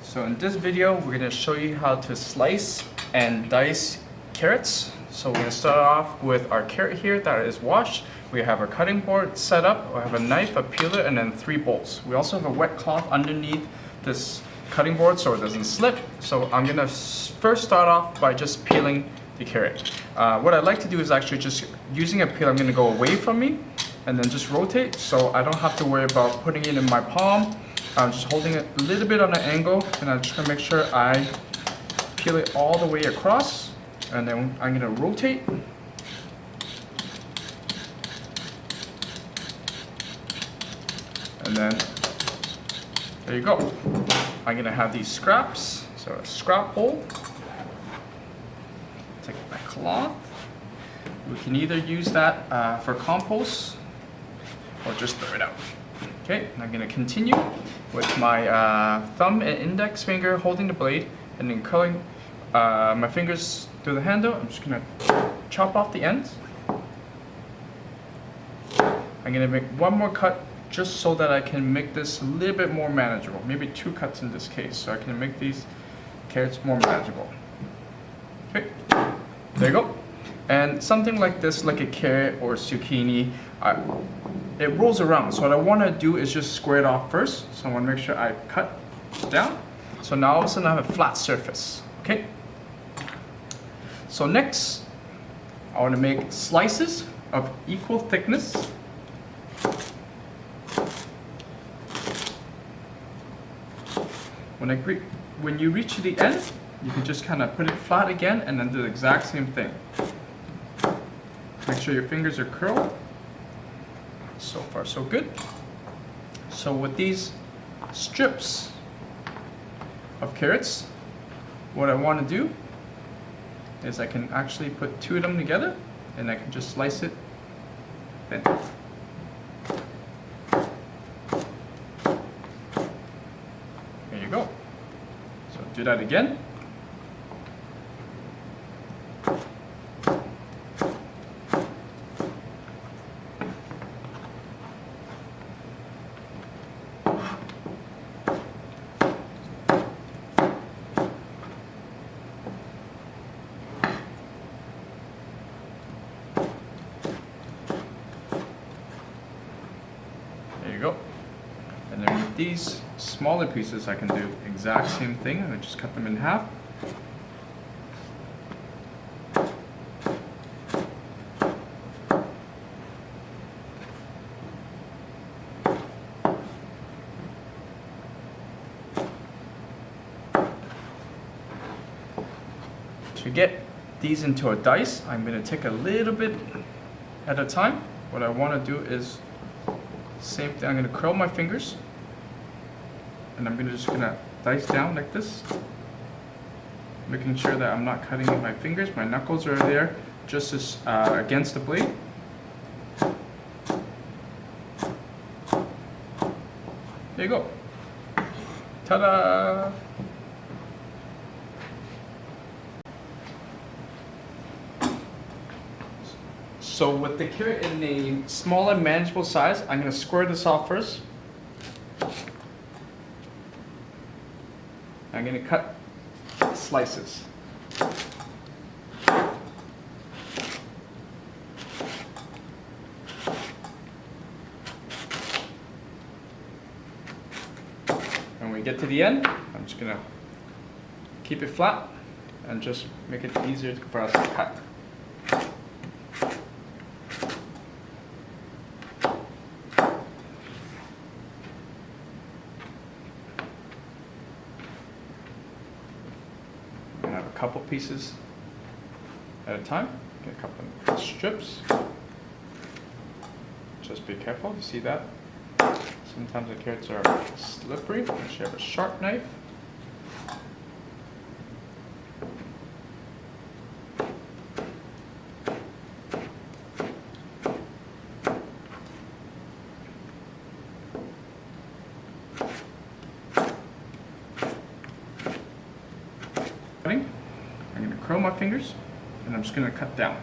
So in this video, we're going to show you how to slice and dice carrots. So we're going to start off with our carrot here that is washed. We have our cutting board set up. We have a knife, a peeler, and then 3 bowls. We also have a wet cloth underneath this cutting board so it doesn't slip. So I'm going to first start off by just peeling the carrot. What I like to do is actually just using a peeler, I'm going to go away from me and then just rotate so I don't have to worry about putting it in my palm. I'm just holding it a little bit on an angle, and I'm just going to make sure I peel it all the way across, and then I'm going to rotate. And then there you go. I'm going to have these scraps, so a scrap bowl. Take my cloth. We can either use that for compost or just throw it out. Okay, and I'm going to continue with my thumb and index finger holding the blade and then curling my fingers through the handle. I'm just going to chop off the ends. I'm going to make one more cut just so that I can make this a little bit more manageable. Maybe 2 cuts in this case, so I can make these carrots more manageable. Okay, there you go. And something like this, like a carrot or zucchini, it rolls around. So what I want to do is just square it off first. So I want to make sure I cut down. So now all of a sudden I have a flat surface. Okay. So next, I want to make slices of equal thickness. When you reach the end, you can just kind of put it flat again and then do the exact same thing. Make sure your fingers are curled. So far, so good. So with these strips of carrots, what I want to do is I can actually put 2 of them together and I can just slice it thin. There you go. So do that again. There you go. And then with these smaller pieces, I can do the exact same thing. I just cut them in half. To get these into a dice, I'm going to take a little bit at a time. What I want to do is same thing. I'm going to curl my fingers and I'm just going to dice down like this, making sure that I'm not cutting my fingers. My knuckles are there just as against the blade. There you go. Ta-da! So with the carrot in a smaller, manageable size, I'm going to square this off first. I'm going to cut slices. When we get to the end, I'm just going to keep it flat and just make it easier for us to cut. Have a couple pieces at a time. Get a couple of strips. Just be careful. You see that? Sometimes the carrots are slippery. You should have a sharp knife. I'm going to curl my fingers and I'm just going to cut down.